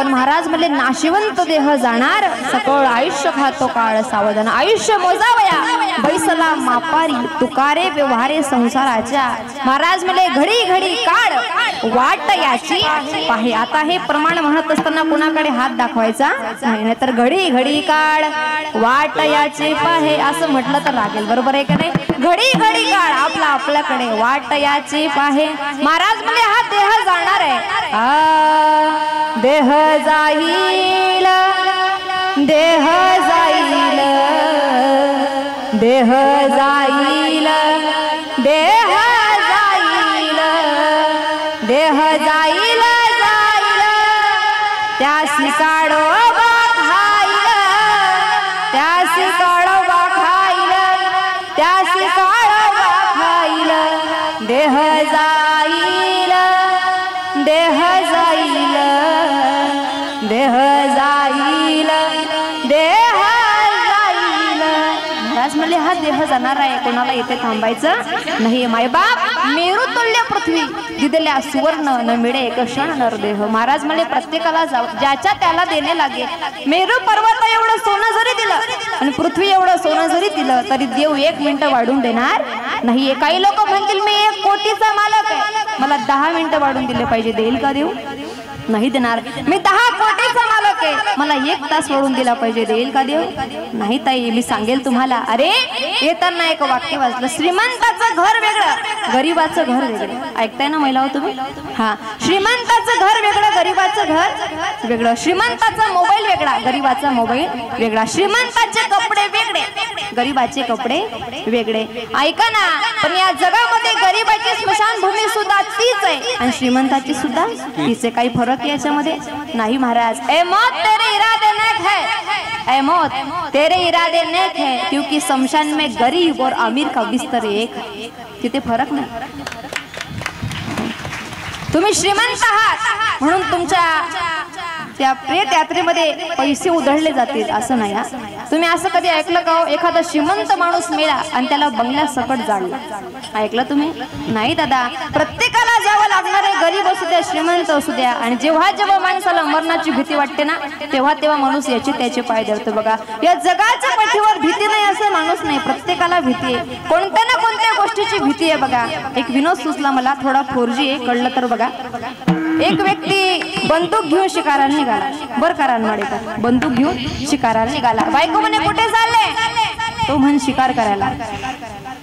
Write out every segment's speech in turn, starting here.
पण महाराज म्हणले नाशिवंत देह जाणार सकळ आयुष्य खातो काळ सावधान आयुष्य मोजावया बैसला मापारी तुकारे व्यवहारे संसाराच्या महाराज म्हणले घडी घडी काळ वाट याची पाहे आता हे प्रमाण म्हणत असताना कोणाकडे हात दाखवायचा नाही तर घडी घडी काळ वाट याची पाहे असं म्हटलं तर लागेल बरोबर आहे का नाही घडी घडी काळ आपला आपल्याकडे वाट याची पाहे महाराज म्हणले हा देह जाणार आहे देह जाईल देह जाईल देह जाईल देह जाईल देह जाईल जाईल त्यासी काढोबा खाईल त्यासी काढोबा खाईल त्यासी काढोबा खाईल देह जाईल देह जाईल देह जाईल देह जाईल महाराज म्हणले हा देह जाणार आहे कोणाला इथे थांबायचं नाही मायबाप मेरुतुल्य पृथ्वी दिलेल्या सुवर्ण न मिळे एक क्षण नरदेह महाराज म्हणले प्रत्येकाला ज्याच्या त्याला देणे लागेल मेरू पर्वत एवढं सोनं जरी दिलं आणि पृथ्वी एवढं सोनं जरी दिलं तरी देव 1 मिनिटं वाढून देणार नाही काही लोक म्हणतील मी 1 कोटीचा मालक आहे मला 10 मिनिटं वाढून दिले पाहिजे देईल का देव नाही देणार मी 10 कोटीचा मालक आहे मला 1 तास वाढून दिला पाहिजे देईल का देव नाही ताई मी सांगेल तुम्हाला अरे येताना एक वाक्य वाचलं श्रीमंताचं घर वेगळं गरीबाचं घर वेगळं ऐकताय ना महिला हो तुम्ही हा श्रीमंताचं घर वेगळं गरीबाचं घर वेगळं श्रीमंताचा मोबाईल वेगळा गरीबाचा मोबाईल वेगळा श्रीमंताचे कपडे वेगळे गरीबाचे कपडे वेगळे ऐका ना पण या जगामध्ये गरीबाची स्मशानभूमी सुद्धा तीच आहे आणि श्रीमंताची सुद्धा तीच आहे काही फरक याच्यामध्ये नाही महाराज ए मौत तेरे इरादे नेक है ए मौत तेरे इरादे नेक है क्योंकि शमशान में गरीब और अमीर का बिस्तर एक है तिथे फरक नाही तुम्ही श्रीमंत आहात म्हणून तुमच्या त्या प्रेत यात्रेमध्ये पैसे उधळले जातील असं नाही तुम्ही असं कधी ऐकलं का एखादा श्रीमंत माणूस मेला आणि त्याला बंगल्या सकट जाळलं ऐकलं तुम्ही नाही दादा प्रत्येकाला जावं लागणार आहे गरीब असू द्या श्रीमंत असू द्या आणि जेव्हा जेव्हा माणसाला मरणाची भीती वाटते ना तेव्हा तेव्हा माणूस याचे त्याचे पाय धरतो बघा या जगाच्या पाठीवर भीती नाही असं माणूस नाही प्रत्येकाला भीती आहे कोणत्या ना कोणत्या गोष्टीची भीती आहे बघा एक विनोद सुचला मला थोडा 4G आहे कळलं तर बघा एक व्यक्ती बंदूक घेऊन शिकाराला निघाला बर का रानवाडेकर बंदूक घेऊन शिकाराला निघाला बायको म्हणे कुठे चालले तो म्हण शिकार करायला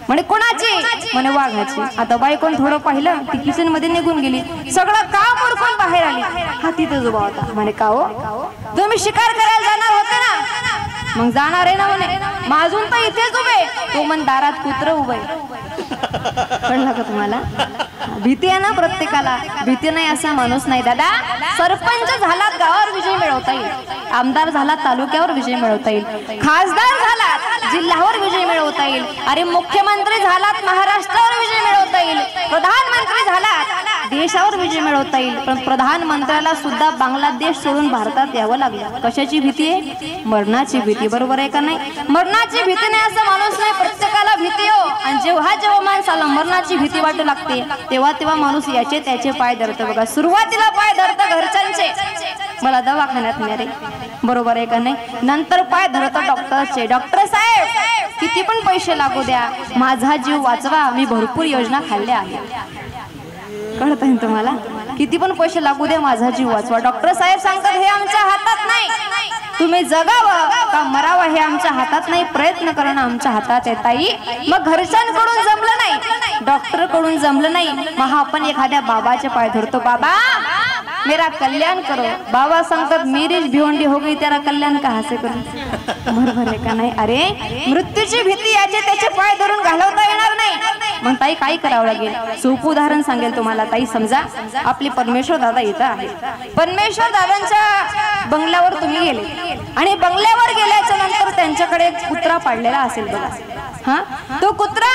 म्हणे कोणाची म्हणे वाघाची आता बायकोन थोडं पाहिलं ती किचन मध्ये निघून गेली सगळं काम उरकून बाहेर आली हा तिथेच उभा होता म्हणे का हो तुम्ही शिकार करायला जाणार होते ना मग जाणार आहे ना म्हणे माझून तर इथेच उभे तो म्हण दारात कुत्र उभे कळलं का तुम्हाला भीती आहे ना प्रत्येकाला भीती नाही असा माणूस नाही दादा सरपंच झाला गावावर विजय मिळवता येईल आमदार झाला तालुक्यावर विजय मिळवता येईल खासदार झाला जिल्ह्यावर विजय मिळवता येईल अरे मुख्यमंत्री झालात महाराष्ट्रावर विजय मिळवता येईल प्रधानमंत्री झालात देशावर विजय मिळवता येईल पण प्रधानमंत्र्याला सुद्धा बांगलादेश सोडून भारतात यावं लागलं कशाची भीती आहे मरणाची भीती बरोबर आहे का नाही मरणाची भीती नाही असं माणूस नाही प्रत्येकाला भीती हो आणि जेव्हा जेव्हा माणसाला मरणाची भीती वाटू लागते तेव्हा तेव्हा माणूस याचे त्याचे पाय धरतो बघा सुरुवातीला पाय धरतो घरच्यांचे मला दवाखान्यात न्या रे बरोबर आहे का नाही नंतर पाय धरतो डॉक्टरचे डॉक्टर साहेब किती पण पैसे लागू द्या माझा जीव वाचवा मी भरपूर योजना खाल्ल्या आहेत कळत आहे तुम्हाला किती पण पैसे लागू द्या माझा जीव वाचवा डॉक्टर साहेब सांगतात हे आमच्या हातात नाही तुम्ही जगावं का मरावं हे आमच्या हातात नाही प्रयत्न करणं आमच्या हातात आहे ताई मग घरच्यांकडून जमलं नाही डॉक्टर कडून जमलं नाही मग आपण एखाद्या बाबाचे पाय धरतो बाबा मेरा कल्याण करो बाबा सांगतात मेरी भिवंडी हो गई तेरा कल्याण कहाँ से करू बरोबर आहे का नाही अरे मृत्यूची भीती याचे त्याचे पाय धरून घालवता येणार नाही मग ताई काय करावं लागेल सोपं उदाहरण सांगेल तुम्हाला ताई समजा आपली परमेश्वर दादा इथं आहे परमेश्वर दादांच्या बंगल्यावर तुम्ही गेले आणि बंगल्यावर गेल्याच्या नंतर त्यांच्याकडे एक कुत्रा पाळलेला असेल बघा हा तो कुत्रा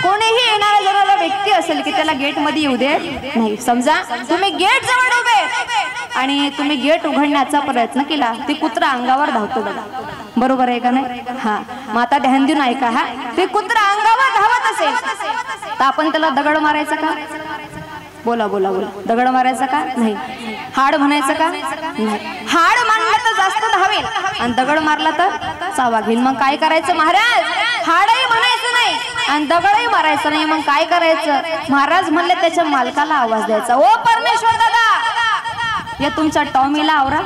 कोणीही येणारा जणाला व्यक्ती असेल की त्याला गेट मध्ये येऊ दे नाही समजा तुम्ही गेट जवळ उभे आणि तुम्ही गेट उघडण्याचा प्रयत्न केला ते कुत्रा अंगावर धावतो बघा बरोबर आहे का नाही हा मग आता ध्यान देऊन ऐका हा ते कुत्रा अंगावर धावत असेल तर आपण त्याला दगड मारायचा का बोला बोला बोला. दगड मारायचा का नाही, हाड म्हणायचं का नाही. हाड मानलं तर जास्त धावेल आणि दगड मारला तर चावा घेईल. मग काय करायचं महाराज, हाडही म्हणायचं नाही आणि दगडही मारायचं नाही. मग काय करायचं महाराज म्हणले, त्याच्या मालकाला आवाज द्यायचा. ओ परमेश्वर दादा, या तुमच्या टॉमीला आवरा,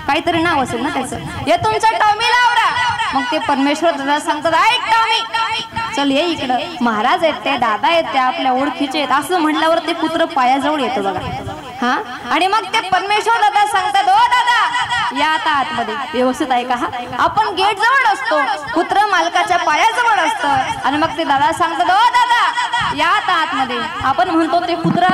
काहीतरी नाव असेल ना त्याचं, या तुमच्या टॉमीला आवरा. मग ते परमेश्वर दादा सांगतात, ऐक टॉमी चल ये इकडं. महाराज आहेत ते, दादा आहेत ते, आपल्या ओळखीचे आहेत असं म्हणल्यावर ते पुत्र पायाजवळ येतो बघा. हा, आणि मग ते परमेश्वर दादा सांगतात, ओ दादा या आता आतमध्ये. व्यवस्थित आहे का? हा, आपण गेट जवळ असतो, पुत्र मालकाच्या पायाजवळ असतं आणि मग ते दादा सांगतात, ओ दादा या आता आतमध्ये. आपण म्हणतो ते पुत्र,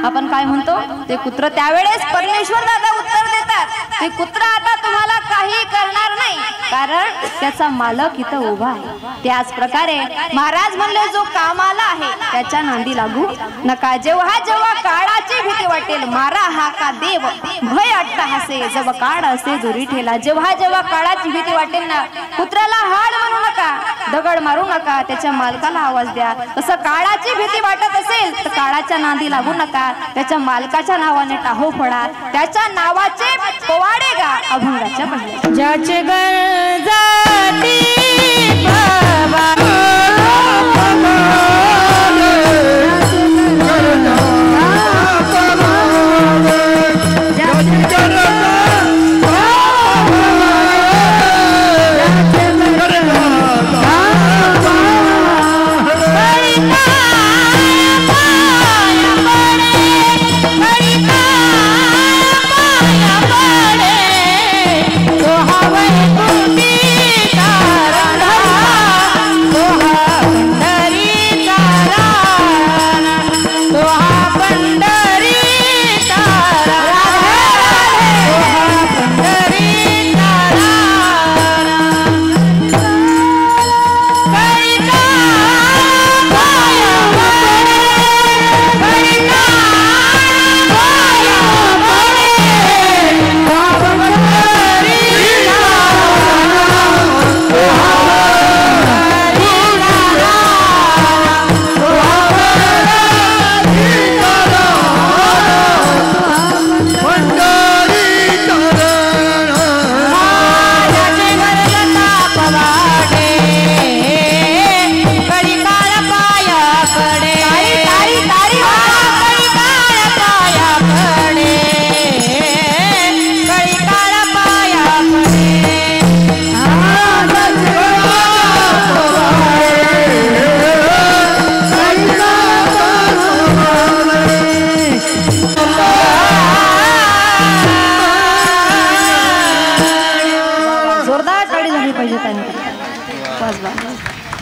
आपण काय म्हणतो ते कुत्र. त्यावेळेस परमेश्वर दादा उत्तर देतात, ते कुत्र आता तुम्हाला काही करणार नाही, कारण त्याचा मालक इथं उभा आहे. त्याच प्रकारे महाराज म्हणले, जो कामाला आहे त्याच्या नांदी लागू नका. जेव्हा जेव्हा काळाची भीती वाटेल, मारा हा का देव भय अट्टहासे, जब काळ असे दुरी ठेला. जेव्हा जेव्हा काळाची भीती वाटेल ना, कुत्र्याला हाड म्हणू नका, दगड मारू नका, त्याच्या मालकाला आवाज द्या. तसं काळाची भीती वाटत असेल तर काळाच्या नांदी लागू नका, त्याच्या मालकाच्या नावाने टाहो फोडा, त्याच्या नावाचे पोवाडे गा अभंगाच्या पहिल्या. ज्याचे घर जाती बाबा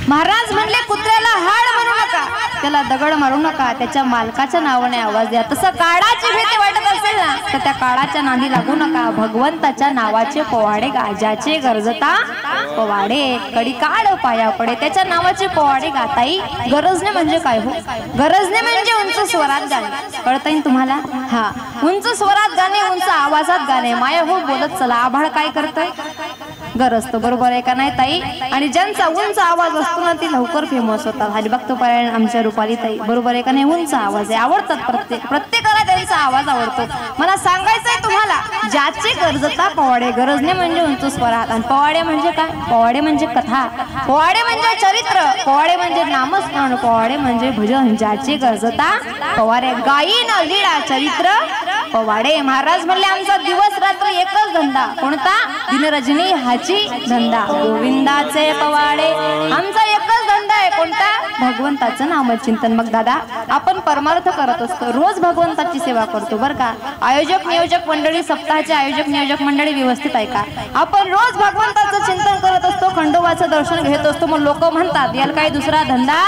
महाराज म्हणले, कुत्र्याला हाड म्हणू नका, त्याला दगड मारू नका, त्याच्या मालकाच्या नावाने आवाज द्या. तसं काळाची भीती वाटत असेल ना तर त्या काळाच्या नादी लागू नका. भगवंताच्या नावाचे पोवाडे गा, ज्याचे गरजता पोवाडे कडी काळ पाया पडे. त्याच्या नावाचे पोवाडे गाताई. गरजने म्हणजे काय हो? गरजने म्हणजे उंच स्वरात गाणे. कळता येईल तुम्हाला? हा, उंच स्वरात गाणे, उंच आवाजात गाणे. माया हो बोलत चला. आभाळ काय करतय? गरजतो. बरोबर आहे का नाही ताई? आणि ज्यांचा उंच आवाज असतो ना ते लवकर फेमस होतात. हरिभक्तपरायण आमच्या रुपाली ताई, बरोबर आहे का नाही? उंच आवाज आहे, आवडतात प्रत्येकाला त्यांचा आवाज आवडतो. मला सांगायचंय तुम्हाला, ज्याचे गरजता पोवाडे. गरजने म्हणजे उंच स्वरात, आणि पोवाडे म्हणजे काय? पोवाडे म्हणजे कथा, पोवाडे म्हणजे चरित्र, पोवाडे म्हणजे नामस्मरण, पोवाडे म्हणजे भजन. ज्याचे गरजता पोवाडे. गायीन लीळा चरित्र पोवाडे. महाराज म्हणले, आमचा दिवस रात्र एकच धंदा. कोणता? दिनरजनी हाची धंदा. गोविंदाचे पोवाडे. आमचा एकच धंदा आहे. कोणता? भगवंताचं नामचिंतन. मग दादा, आपण परमार्थ करत असतो, रोज भगवंताची सेवा करतो बरं का. आयोजक नियोजक मंडळी, सप्ताहाचे आयोजक नियोजक मंडळी व्यवस्थित ऐका. आपण रोज भगवंताचं चिंतन करत असतो, खंडोबाचं दर्शन घेत असतो. मग लोक म्हणतात, याला काही दुसरा धंदा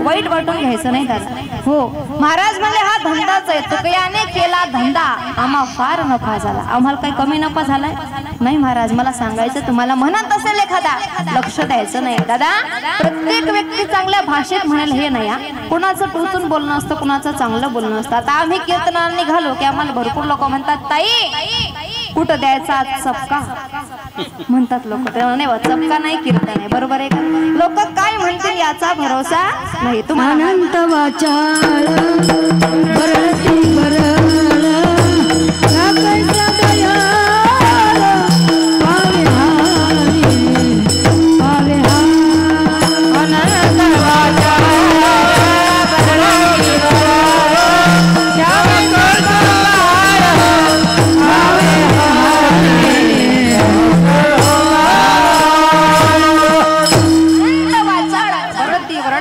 वाईट वाटून घ्यायचं नाही दादा. हो, महाराज म्हणले, हा धंदाच आहे. तुकयाने केला धंदा, आम्हा फार नफा झाला. आम्हाला काही कमी नफा झालाय नाही महाराज. मला सांगायचं तुम्हाला, म्हणत असेल एखादा, लक्ष द्यायचं नाही दादा. प्रत्येक व्यक्ती चांगल्या भाषेत म्हणाल हे नाही. कुणाचं टोचून बोलणं असतं, कुणाचं चांगलं बोलणं असतं. आता आम्ही कीर्तनाला निघालो की आम्हाला भरपूर लोक म्हणतात, ताई कुठं द्यायचा आज सबका? म्हणतात लोक. तेव्हा नाही चपका नाही कीर्तन आहे. बरोबर आहे का? लोक काय म्हणतील याचा भरोसा नाही. तुम्हाला अनंत वाचाळ भरती भरळ राखायचा दयाळ पावे हारी पावे हारी अनंत वाचाळ भरती भरळ राखायचा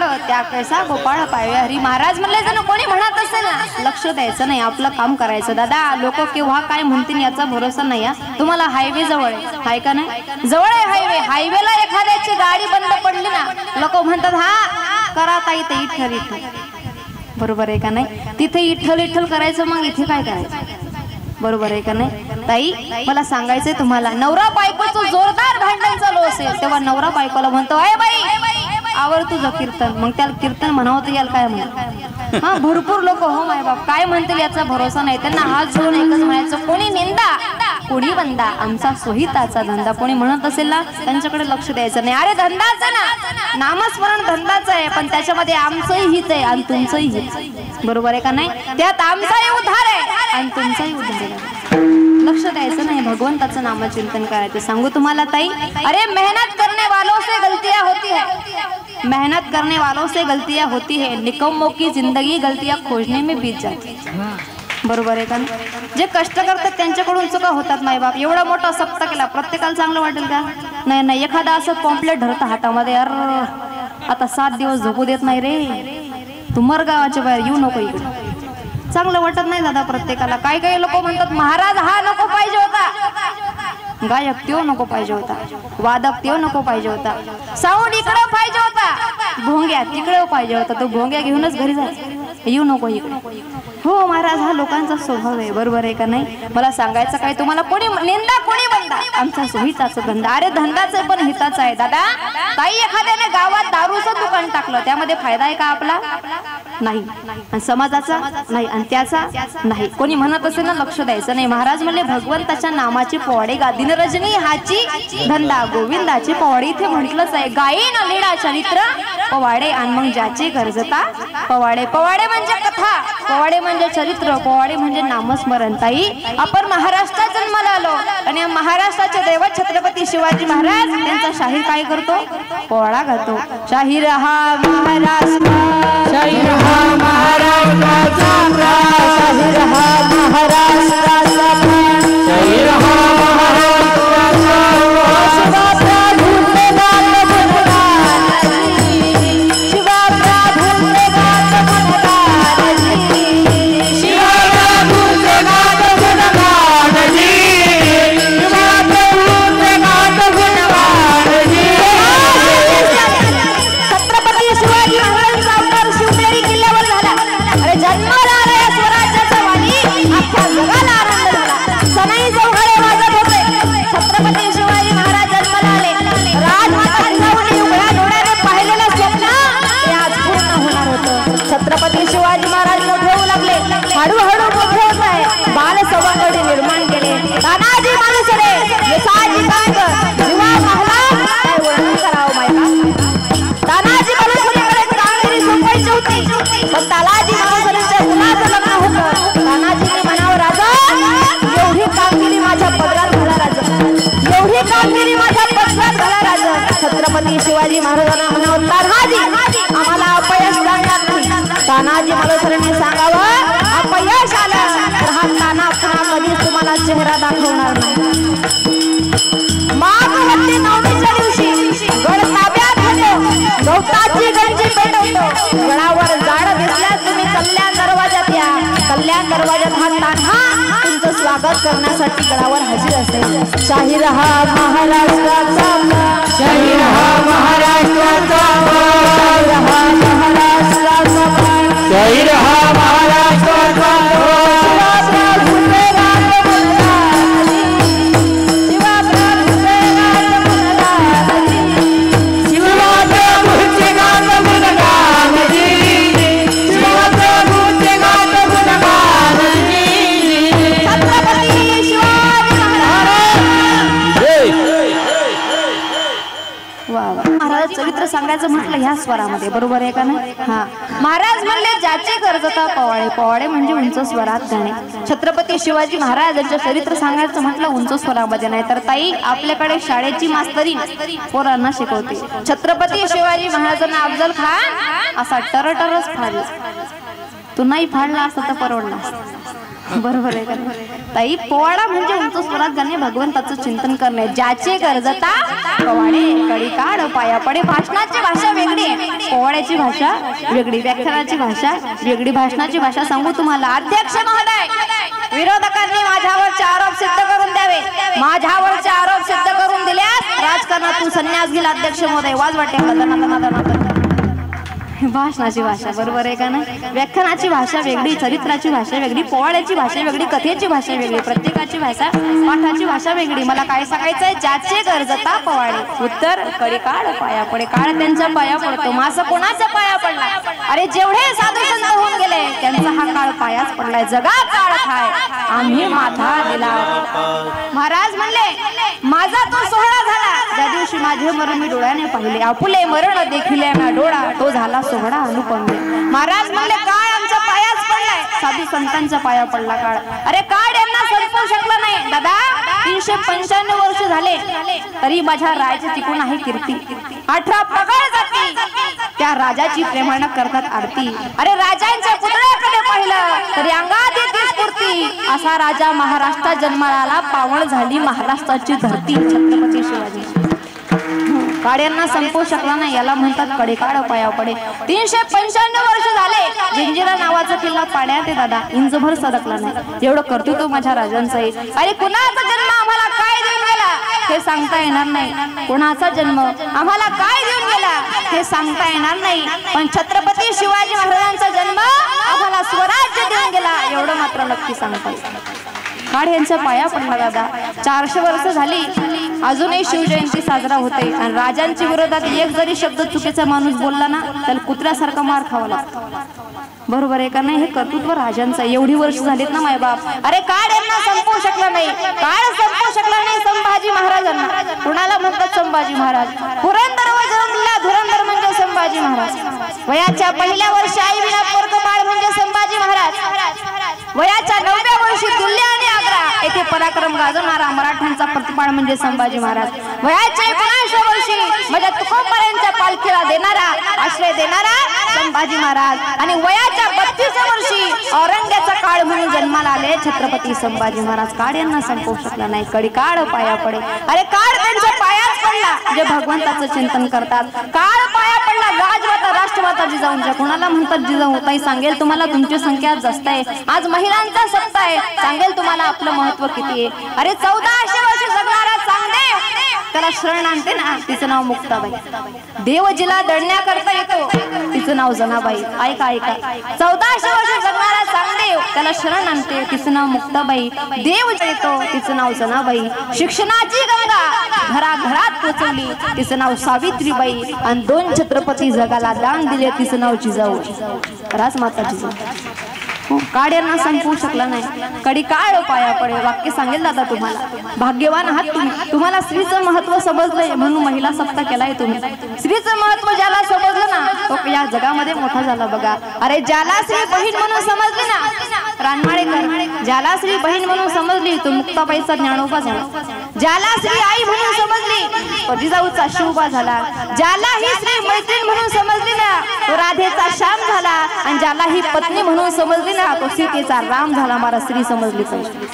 पावे त्या कैसा गोपाळ पावे हरी. महाराज म्हणले जण कोणी म्हणत असेल ना लक्ष द्यायचं नाही, आपलं काम करायचं. दादा लोक केव्हा काय म्हणतील याचा भरोसा नाही. तुम्हाला हायवे जवळ आहे का नाही? जवळ आहे हायवे. हायवेला एखाद्याची गाडी बंद पडली ना लोक म्हणतात हा करा ताई ते इठ्ठल इठ्ठल. बरोबर आहे का नाही? तिथे इठ्ठल इठ्ठल करायचं, मग इथे काय करायचं? बरोबर आहे का नाही? ताई मला सांगायचंय तुम्हाला, नवरा बायकोचं जोरदार भांडण चालू असेल तेव्हा नवरा बायकोला म्हणतो अय बाई आवर तुझं कीर्तन. मग त्याला कीर्तन म्हणावं तर याला काय म्हणा. हा भरपूर लोक हो माय बाप काय म्हणतील याचा भरोसा नाही. त्यांना हात जोडून एकच म्हणायचं कोणी निंदा कोणी वंदा आमचा सोहिताचा धंदा. कोणी म्हणत असेल ना त्यांच्याकडे लक्ष द्यायचं नाही. अरे धंदाच ना, नामस्मरण धंदाच आहे, पण त्याच्यामध्ये आमचंही हित आहे आणि तुमचंही हित. बरोबर आहे का नाही? त्यात आमचाही उद्धार आहे आणि तुमचाही उद्धार आहे. लक्ष द्यायचं नाही, भगवंताचं नामचिंतन करायचं. सांगू तुम्हाला ताई, अरे मेहनत करने वालों से गलतियां होती है, मेहनत करने वालों से गलतियां होती है, निकम्मों की जिंदगी गलतियां खोजने में बीत जाती. बरोबर आहे का? जे कष्ट करतात त्यांच्याकडून चुका होतात. माय बाप एवढा मोठा सप्ताह केला, प्रत्येकाला चांगलं वाटेल का? नाही नाही. एखादा असं पॉम्पलेट धरतं हातामध्ये, अरे आता 7 दिवस झोपू देत नाही रे, तू मर गावाच्या बाहेर येऊ नको इकडे. चांगलं वाटत नाही दादा प्रत्येकाला. काही काही लोक म्हणतात महाराज हा नको पाहिजे होता, गायक त्यो नको पाहिजे होता, वादक त्यो नको पाहिजे होता, साऊंड इकडे पाहिजे होता, भोंग्या तिकडे पाहिजे होता, तो भोंग्या घेऊनच घरी जायचं, येऊ नको इकडे. हो महाराज हा लोकांचा स्वभाव आहे. बरोबर आहे का नाही? मला सांगायचं काय तुम्हाला, कोणी निंदा कोणी वंदा आमचा सोहिताचा धंदा. अरे धंदाच आहे पण हिताचा आहे दादा. ताई एखाद्याने गावात दारूचं दुकान टाकलं त्यामध्ये फायदा आहे का आपला? नाही. आणि समाजाचा नाही आणि त्याचा नाही. कोणी म्हणत असेल ना लक्ष द्यायचं नाही. महाराज म्हणले भगवंताच्या नामाची पोवाडे गा दिन रजनी हाची धंदा गोविंदाची पोवाडे. इथे म्हटलंच आहे गायीन लीळा चरित्र पोवाडे आणि मग ज्याची गरजता पोवाडे. पोवाडे म्हणजे कथा, पोवाडे म्हणजे चरित्र, पोवाडे म्हणजे नामस्मरण. ताई आपण महाराष्ट्रात जन्माला आलो आणि महाराष्ट्राचे दैवत छत्रपती शिवाजी महाराज त्यांचा शाहीर काय करतो? पोवाडा गातो. शाहीर हा महाराष्ट्र, शाहीर हा महाराष्ट्राचा प्राण, शाहीर हा महाराष्ट्राचा प्राण, शाहीर हा महाराष्ट्राचा शिवाप्रभूंचे गात गुणगान, शिवाप्रभूंचे गात गुणगान, शिवाप्रभूंचे गात गुणगान, शिवाप्रभूंचे गात गुणगान. छत्रपती शिवाजी महाराज शिवनेरी किल्ल्यावर झाला. अरे जन्माला आला स्वराज्याचा वाणी, अख्ख्या जगाला आनंद झाला. सनई चौघडे वाजत होते. छत्रपती शिवाजी महाराज जन्माला आले. राजमाता जिजाऊने उघड्या डोळ्याने पाहिलेलं स्वप्न हे आज पूर्ण होणार होतं. छत्रपती शिवाजी महाराज मोठे होऊ लागले. हळूहळू मोठे होत आहे. बाल सवंगडी निर्माण केले. तानाजी मालुसरे, यसाजी कांग, जीवा महला काय वर्णन करावं माहिती. तानाजी मालुसरेकडे कामगिरी सोपवायची होती पण तानाजी मालुसरेच्या मुलाचं लग्न होतं. तानाजीने म्हणावं राजा एवढी कामगिरी माझ्या पदरात घाला राजा, एवढी कामगिरी माझ्या पदरात घाला राजा. छत्रपती शिवाजी महाराजांना म्हणावं तानाजी आम्हाला अपयश जाणार नाही. तानाजी मालुसरेने सांगावं अपयश आलं तर हा ताना पुन्हा कधीच तुम्हाला चेहरा दाखवणार नाही. माघवती नवमीच्या दिवशी गड ताब्यात घेतो, गवताची गंजी पेटवतो. गडावर जाड दिसल्यास तुम्ही कल्याण दरवाजात या. कल्याण दरवाजात हा तान्हा तुमचं स्वागत करण्यासाठी गडावर हजर असेल. शाहीर हा महाराष्ट्राचा, शाहीर हा महाराष्ट्राचा, शाहीर हा महाराष्ट्राचा, शाहीर हा महाराष्ट्राचा. चरित्र सांगायचं म्हटलं ह्या स्वरामध्ये, बरोबर आहे का नाही? हा, महाराज म्हणले ज्याचे गरजता पवाडे, पवाडे म्हणजे उंच स्वरात गाणे. छत्रपती शिवाजी महाराज यांचं चरित्र सांगायचं म्हटलं उंच स्वरामध्ये नाही. तर ताई आपल्याकडे शाळेची मास्तरी पोरांना शिकवते. छत्रपती शिवाजी महाराजांना अफजल खान असा टरटरच फाडला. तू नाही फाडला असता तर परवडला, बरोबर आहे का? ताई पोवाडा म्हणजे उंच स्वरात गाणे, भगवंताचं चिंतन करणे. ज्याचे गरजता पवाडे, कडी काढ पाया पडे. भाषणाची भाषा वेगळी आहे, पोवाड्याची भाषा वेगळी, व्याख्यानाची भाषा वेगळी. भाषणाची भाषा सांगू तुम्हाला. अध्यक्ष महोदय, विरोधकांनी माझ्यावरचे आरोप सिद्ध करून द्यावे. माझ्यावरचे आरोप सिद्ध करून दिल्यास राजकारणातून संन्यास घेईल अध्यक्ष महोदय. वाज वाटे भाषणाची भाषा, बरोबर आहे का नाही? व्याख्यानाची भाषा वेगळी, चरित्राची भाषा वेगळी, पोवाड्याची भाषा वेगळी, कथेची भाषा वेगळी, प्रत्येकाची भाषा, पाठाची भाषा वेगळी. मला काय सांगायचंय? ज्याचे गरजता पवाडे. उत्तर, कडी काढ पाया पडे. काळ त्यांच्या पाया पडतो. मासा कोणाचा पाया पडला? अरे जेवढे साधू संत होऊन गेले त्यांचा हा काळ पायाच पडलाय. जगा काळ खाय आम्ही माथा दिला. महाराज म्हणले माझा तो सोहळा झाला ज्या दिवशी माझे मरण मी डोळ्याने पाहिले. आपुले मरण देखिले ना डोळा, तो झाला सोहळा अनुपम. महाराज म्हणले काळ आमच्या पायाच पडलाय. साधू संतांच्या पाया पडला काळ. अरे काळ यांना संपवू शकला नाही. दादा 395 वर्ष झाले तरी माझ्या राजाची टिकून आहे कीर्ती. 18 पगड जाती त्या राजाची प्रेमानं करतात आरती. अरे राजांच्या पुतळ्याकडे पाहिलं तरी अंगात येते स्फूर्ती. असा राजा महाराष्ट्रात जन्माला आला. पावन झाली महाराष्ट्राची धरती. छत्रपती शिवाजी. काड्यांना संपवू शकला नाही, याला म्हणतात कडे काढ पाया पडे. 395 वर्ष झाले जंजिरा नावाचा किल्ला पाण्यात आहे दादा, इंचभर सरकला नाही. एवढं कर्तृत्व माझ्या राजांचं आहे. अरे कुणाचा जन्म आम्हाला काय देऊन गेला हे सांगता येणार नाही. कुणाचा जन्म आम्हाला काय देऊन गेला हे सांगता येणार नाही. पण छत्रपती शिवाजी महाराजांचा जन्म आम्हाला स्वराज्य देऊन गेला एवढं मात्र नक्की सांगता येईल. काळ यांच्या पाया पडला दादा. 400 वर्ष झाली अजूनही शिवजयंती साजरा होते. आणि राजांच्या विरोधात एक जरी शब्द चुकीचा माणूस बोलला ना त्याला कुत्र्यासारखा मार खावा लागतो, बरोबर आहे का नाही? हे कर्तृत्व राजांचं. एवढी वर्ष झालीत ना मायबाप. अरे काळ यांना संपवू शकला नाही. काळ संपवू शकला नाही संभाजी महाराजांना. कुणाला म्हणतात संभाजी महाराज? पुरंदरवर जन्मला धुरंधर म्हणजे संभाजी महाराज. वयाच्या पहिल्या वर्षी आई विना पोरग बाळ म्हणजे संभाजी महाराज. वयाच्या 9व्या वर्षी दिल्ली आणि आग्रा येथे पराक्रम गाजवणारा मराठ्यांचा प्रतिपाळ म्हणजे संभाजी महाराज. वयाच्या 19व्या वर्षी माझ्या तुकोबारायांच्या पालखीला देणारा, आश्रय देणारा संभाजी महाराज. आणि वयाच्या 32व्या वर्षी औरंग्याचा काळ म्हणून जन्माला आले छत्रपती संभाजी महाराज. काळ यांना संपवू शकला नाही. कडी काळ पाया पडे. अरे काळ त्यांच्या पायाच पडला जे भगवंताचं चिंतन करतात. काळ पाया पडला राजमाता राष्ट्रमाता जिजाऊंच्या. कोणाला म्हणतात जिजाऊ? ताई सांगेल तुम्हाला तुमची संख्या जास्त आहे. आज महिलांचा सत्ता आहे. सांगेल तुम्हाला आपलं महत्व किती आहे. अरे 1400 वर्ष जगणारा चांगदेव त्याला शरण आणते ना, तिचं नाव मुक्ताबाई. देव जिला दडण्याकरता येतो तिचं नाव जनाबाई. ऐका ऐका, 1400 वर्ष जगणारा चांगदेव त्याला शरण आणते तिचं नाव मुक्ताबाई. देव येतो तिचं नाव जनाबाई. शिक्षणाची गंगा घराघरात पोचवली तिचं नाव सावित्रीबाई. आणि 2 छत्रपती जगाला दान दिले तिचं नाव जिजाऊ, राजमाता जिजाऊ. काड्यांना संपवू शकला नाही. कडी काळ पाया पडे. वाक्य सांगेल दादा तुम्हाला. भाग्यवान आहात तुम्ही. तुम्हाला स्त्रीचं महत्व समजलंय म्हणून महिला सप्ताह केलाय तुम्ही. स्त्रीचं महत्व ज्याला समजलं ना तो या जगामध्ये मोठा झाला बघा. अरे ज्याला स्त्री बहीण म्हणून समजली ना, रानमाळेकर, ज्याला स्त्री बहीण म्हणून समजली तो मुक्ताबाईचा ज्ञानोबा झाला. ज्याला स्त्री आई म्हणून समजली जिजाऊचा शिवबा झाला. ज्याला ही स्त्री मैत्रीण म्हणून समजली ना तो राधेचा श्याम झाला. आणि ज्याला ही पत्नी म्हणून समजली ना तो सीतेचा राम झाला. मला स्त्री समजली पाहिजे.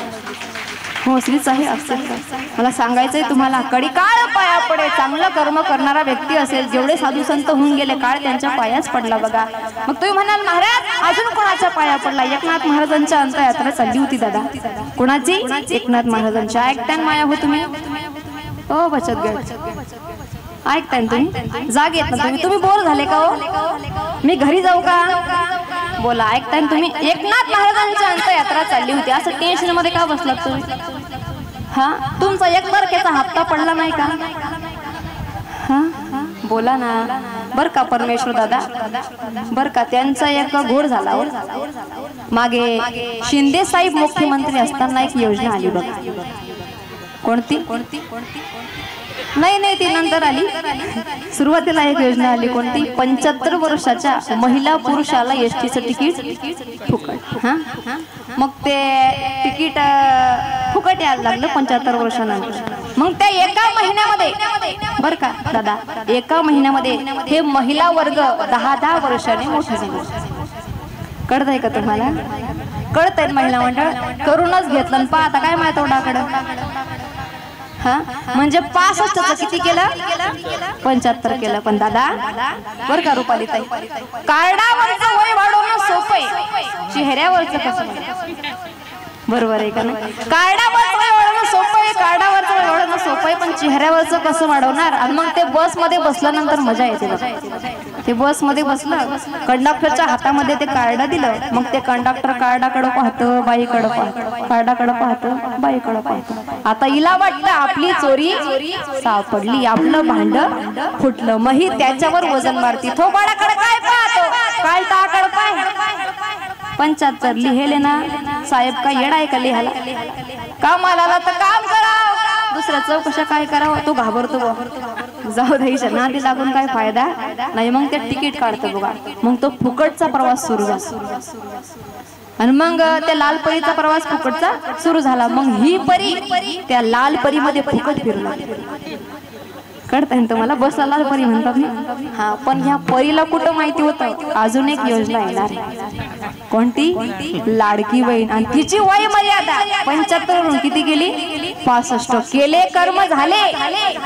हो, स्त्रीचा हे असेल. मला सांगायचंय तुम्हाला, कडी काळ पाया पडे. चांगलं कर्म करणारा व्यक्ती असेल, जेवढे साधू संत होऊन गेले काळ त्यांच्या पायाच पडला बघा. मग तुम्ही म्हणाल महाराज अजून कोणाच्या पाया पडला? एकनाथ महाराजांच्या अंतयात्रा चालली होती दादा. कोणाची? एकनाथ महाराजांच्या. ऐकताय माया हो तुम्ही? हो बचत गट ऐकताय तुम्ही? जाग येत ना तुम्ही? तुम्ही बोर झाले का हो? मी घरी जाऊ का? बोला. ऐकताय तुम्ही? एकनाथ महाराजांची अंतयात्रा चालली होती. असं टेन्शन मध्ये का बसलात तुम्ही? हा, तुमचा 1 तारखेचा हप्ता पडला नाही का? हा बोला ना. बर का परमेश्वर दादा, बर का त्यांचा एक घोड झाला हो. मागे शिंदे साहेब मुख्यमंत्री असताना एक योजना आली बघा. कोणती? नाही नाही, ती नंतर आली. सुरुवातीला एक योजना आली, कोणती? 75 वर्षाच्या महिला पुरुषाला एसटीचं तिकीट फुकट. हा, मग ते तिकीट फुकट यायला लागलं 75 वर्षानंतर. मग त्या एका महिन्यामध्ये बर का दादा, एका महिन्यामध्ये हे महिला वर्ग 10-10 वर्षाने मोठे झाले. कळतंय का तुम्हाला? कळतंय महिला मंडळ करूनच घेतलं. पहा आता काय माहिती तोंडाकडं. हा, म्हणजे 65चं किती केलं? 75 केलं. पण दादा बर का रुपाली ताई, कार्डावरचं वय वाढवणं सोपं आहे, चेहऱ्यावरचं कसं? बरोबर आहे का नाही? कार्डावरचं वय वाढवणं सोपं आहे, कार्डावरचं वय वाढवणं सोपं आहे, पण चेहऱ्यावरचं कसं वाढवणार? आणि मग ते बस मध्ये बसल्यानंतर मजा येते बघा. ते बस मध्ये बसलं, कंडक्टरच्या हातामध्ये ते कार्ड दिलं, मग ते कंडक्टर कार्डाकडे पाहतं, बाईकडे पाहतं, कार्डाकडे पाहतं, बाईकडे पाहतं. आता हिला वाटतं आपली चोरी सापडली, आपलं भांड फुटलं. मग ही त्याच्यावर वजन मारती. थोबाडाकडे काय पाहतो? कार्डाकडे पाय. 75 लिहिले ना साहेब, काय येडा आहे का लिहायला? कामाला आला तर काम करावं, दुसऱ्या चौकशा काय करावं? तो घाबरतो. जाऊ द्यायच्या नादी लागून काय फायदा नाही. मग ते तिकीट काढतो बघा. मग तो फुकटचा प्रवास सुरू झाला. आणि मग त्या लाल परीचा प्रवास फुकटचा सुरू झाला. मग ही परी त्या लाल परीमध्ये फुकट फिरू लागली. कळतंय ना तुम्हाला? बसला लाल परी म्हणतात ना. हा, पण ह्या परीला कुठं माहिती होतं अजून एक योजना येणार. कोणती? लाडकी बहीण. आणि तिची वय मर्यादा 75 वरून किती गेली? 65. केले कर्म झाले,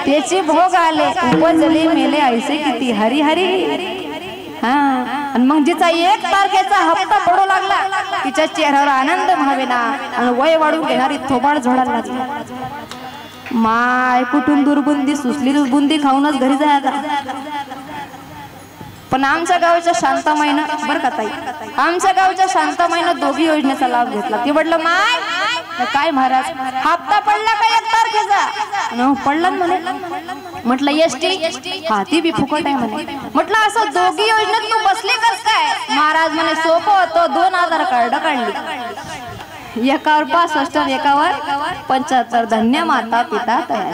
त्याचे भोग आले, उपजले मेले ऐसे किती हरी हरी. हा, आणि मग जिचा 1 तारखेचा हप्ता पडू लागला, तिच्या चेहऱ्यावर आनंद व्हावेना आणि वय वाढून घेणारी थोबाड झोडायला लागली. माय कुठून दुर्बुंदी सुचली, बुंदी खाऊनच घरी जायचा. पण आमच्या गावच्या शांतामाईनं बरं का ताई, आमच्या गावच्या शांतामाईनं दोघी योजनेचा लाभ घेतला. ते म्हटलं माय काय महाराज, हप्ता पडला का 1 तारखेचा? पडला म्हणे. म्हटलं एसटी? हा, ती बी फुकट आहे म्हणे. म्हटलं असं दोघी योजनेत तू बसले कस काय? महाराज म्हणे सोपं होतं, 2 आधार कार्ड काढली, एकावर 65 एकावर 75. धन्य माता पिता तयार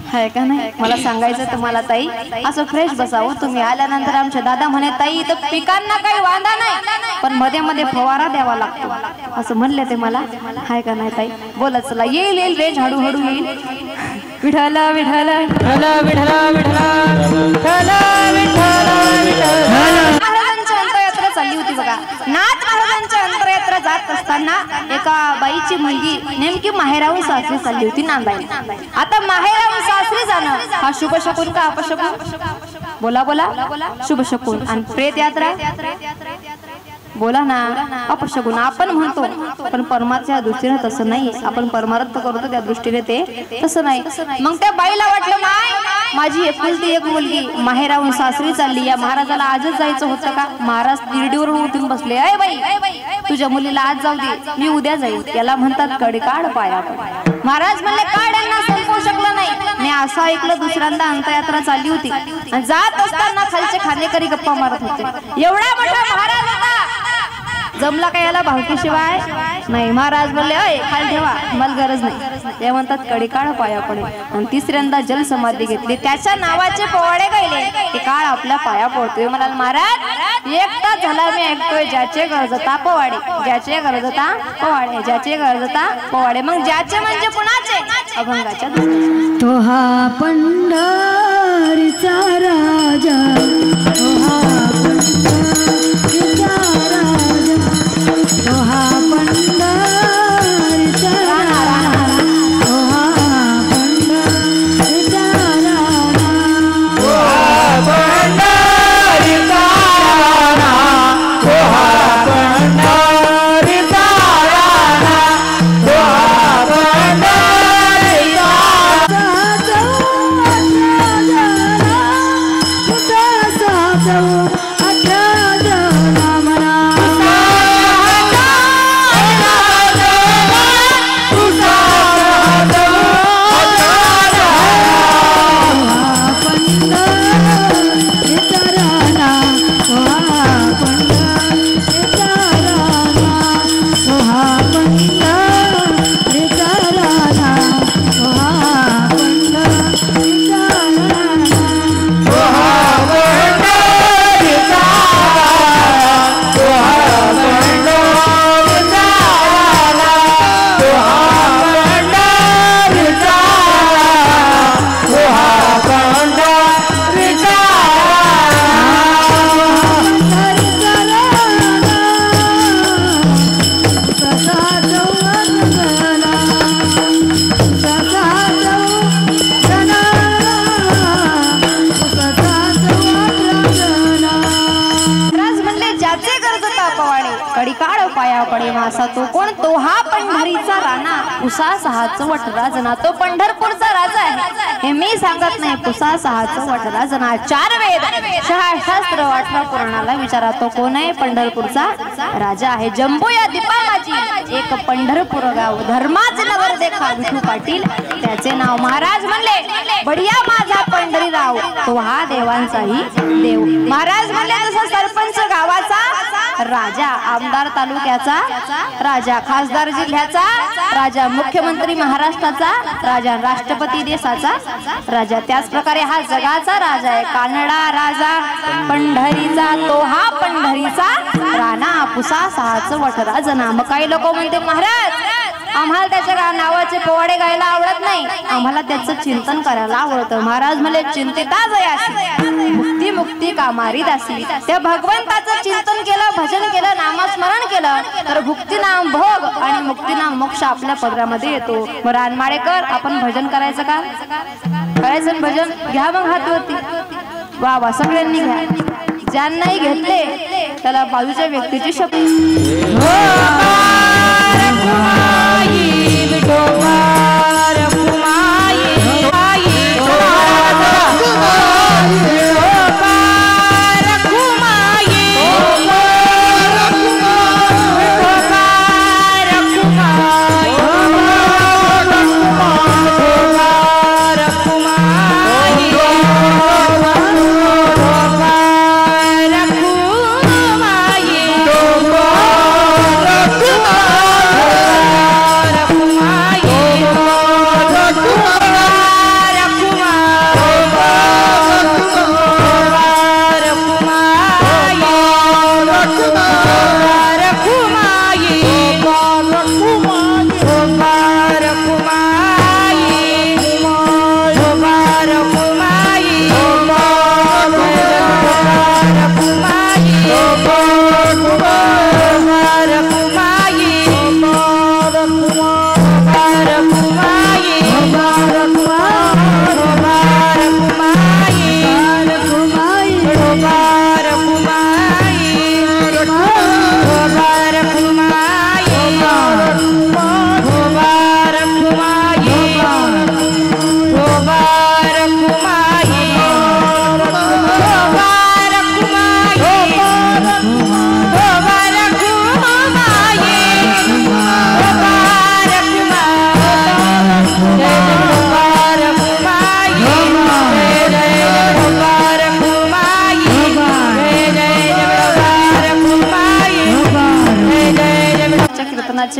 आहे का नाही? मला सांगायचं तुम्हाला ताई, असं फ्रेश बसावं. तुम्ही आल्यानंतर आमच्या दादा म्हणे ताई तर पिकांना काही वांधा नाही, पण मध्ये मध्ये फवारा द्यावा लागतो, असं म्हणले ते मला. आहे का नाही ताई? बोलत चला. येईल येईल रेंज, हळूहळू येईल. विठ्ठल विठ्ठल विठ्ठल विठ्ठल विठ्ठल विठ्ठल. महाराजांची अंतरयात्रा चालली होती बघा. नाथ महाराजांच्या अंतरयात्रा जात असताना एका बाईची मुलगी नेमकी माहेराहून सासरी चालली होती नांदायला. आता माहेराहून सासरी जाणं हा शुभ शकून का अपशकून? बोला बोला. शुभ शकून. आणि प्रेत यात्रा बोला ना अपशकून आपण म्हणतो, पण परमार्थच्या दृष्टीने तसं नाही. आपण परमार्थ करतो त्या दृष्टीने ते तसं नाही. मग त्या बाईला वाटलं माय माझी एकुलती एक मुलगी माहेराहून सासरी चालली, या महाराजाला आजच जायचं होतं का? महाराज तिरडीवरून उठून बसले. अय बाई तुझ्या मुलीला आज जाऊ दे, मी उद्या जाईल. त्याला म्हणतात कडकाड पाया. महाराज म्हणले काड यांना संपवू शकलं नाही. मी असं ऐकलं दुसऱ्यांदा अंतयात्रा चालली होती आणि जात असताना खालचे खानेकरी गप्पा मारत होते. एवढा मोठा महाराज होता, जमला का याला भावकीशिवाय नाही. महाराज बोलले अय खाली ठेवा, मला गरज नाही. ते म्हणतात कडीकाळ पाया पडे. आणि तिसऱ्यांदा जल समाधी घेतली, त्याच्या नावाचे पोवाडे गायले. ते काळ आपल्या पाया पडतोय. म्हणाल महाराज 1 तास झाला मी ऐकतोय, ज्याचे गरजता पोवाडे, ज्याचे गरजता पोवाडे, ज्याचे गरजता पोवाडे. मग ज्याचे म्हणजे कुणाचे? अभंगाच्या दृष्टीने. तो हा पंढरीचा राजा, तो हा पंढरीचा राजा, तो हा पंढरीचा राजा, तो हा पंढरीचा राजा, तो हा पंढरीचा राजा, तो हा पंढरीचा राजा, तो हा पंढरीचा राजा. पुसास हाच वटराजना तो पंढरपूरचा राजा आहे हे मी सांगत नाही. पुसास हाच वटराजना 4 वेद 6 शास्त्र 18 पुराणाला विचारा तो कोण आहे? पंढरपूरचा राजा आहे. जंबू या दीपा माझी एक पंढरपूर गाव धर्माचे नगर देखा विठू पाटील त्याचे नाव. महाराज म्हणले बढिया माझा पंढरीराव तो हा देवांचाही देव. महाराज म्हणले तसं सरपंच गावाचा राजा, आमदार तालुक्याचा राजा, खासदार जिल्ह्याचा राजा, मुख्यमंत्री महाराष्ट्राचा राजा, राष्ट्रपती देशाचा राजा, त्याच प्रकारे हा जगाचा राजा आहे. कानडा राजा पंढरीचा तो हा पंढरीचा राणा पुसास हाच वटराजना. मग काही लोक म्हणते महाराज आम्हाला त्याच्या नावाचे पोवाडे गायला आवडत नाही, आम्हाला त्याचं चिंतन करायला आवडतं. महाराज म्हणले चिंतिता जयासी मुक्ती मुक्ती कामारी दासी. त्या भगवंताचं चिंतन केलं, भजन केलं, नामस्मरण केलं तर भुक्तीनाम भोग आणि मुक्तीनाम मोक्ष आपल्या पदरामध्ये येतो. मग रानमाळेकर आपण भजन करायचं का? करायचं भजन घ्या मग हातवरती. वा वा सगळ्यांनी घ्या. ज्यांनाही घेतले त्याला बाजूच्या व्यक्तीची शपथ.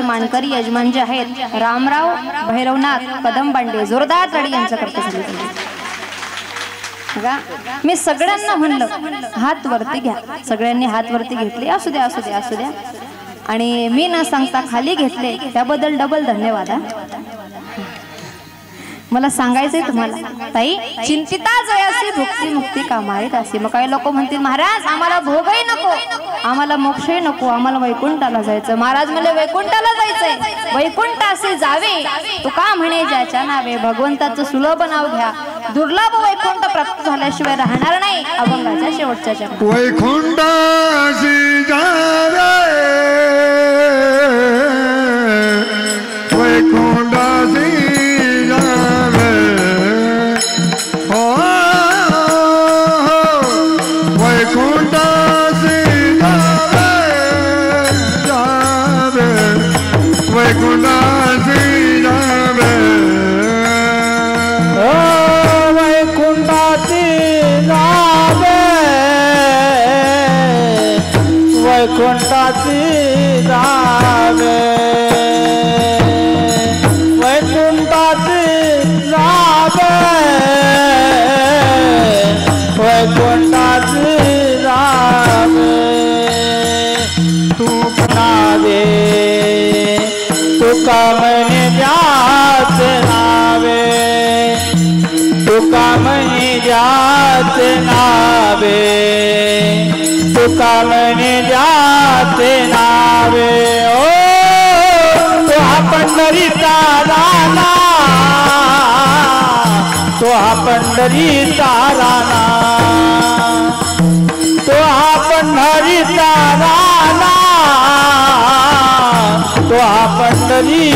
मानकरी यजमान जे आहेत रामराव भैरवनाथ कदमबांडे जोरदार ताडी यांच्याकरता झाली. मी सगळ्यांना म्हणलं हात वरती घ्या. सगळ्यांनी हात वरती घेतले. असू द्या असू द्या असू द्या. आणि मी न सांगता खाली घेतले त्याबद्दल डबल धन्यवाद. मला सांगायचंय तुम्हाला ताई चिंतिता जयासी भुक्ती मुक्ती कामारी दासी. मग काही लोक म्हणतील महाराज आम्हाला भोगही नको, आम्हाला मोक्षही नको, आम्हाला वैकुंठाला जायचं. महाराज म्हणले वैकुंठाला जायचंय वैकुंठासी जावे तो का म्हणे ज्याच्या नावे. भगवंताचं सुलभ नाव घ्या. दुर्लभ वैकुंठ प्राप्त झाल्याशिवाय राहणार नाही अभंगाच्या शेवटच्या चरणात. वैकुंठासी जावे वैकुंठासी वैकुंठाची जावे वैकुंठाची जावे वैकुंठाची जावे. तू नावे तुका म्हणे ज्याच नावे तुका म्हणे ज्याच नावे तुका म्हणे ज्याचे नावे. ओ तो हा पंढरीचा राणा तो हा पंढरीचा राणा तो हा पंढरीचा राणा तो हा पंढरी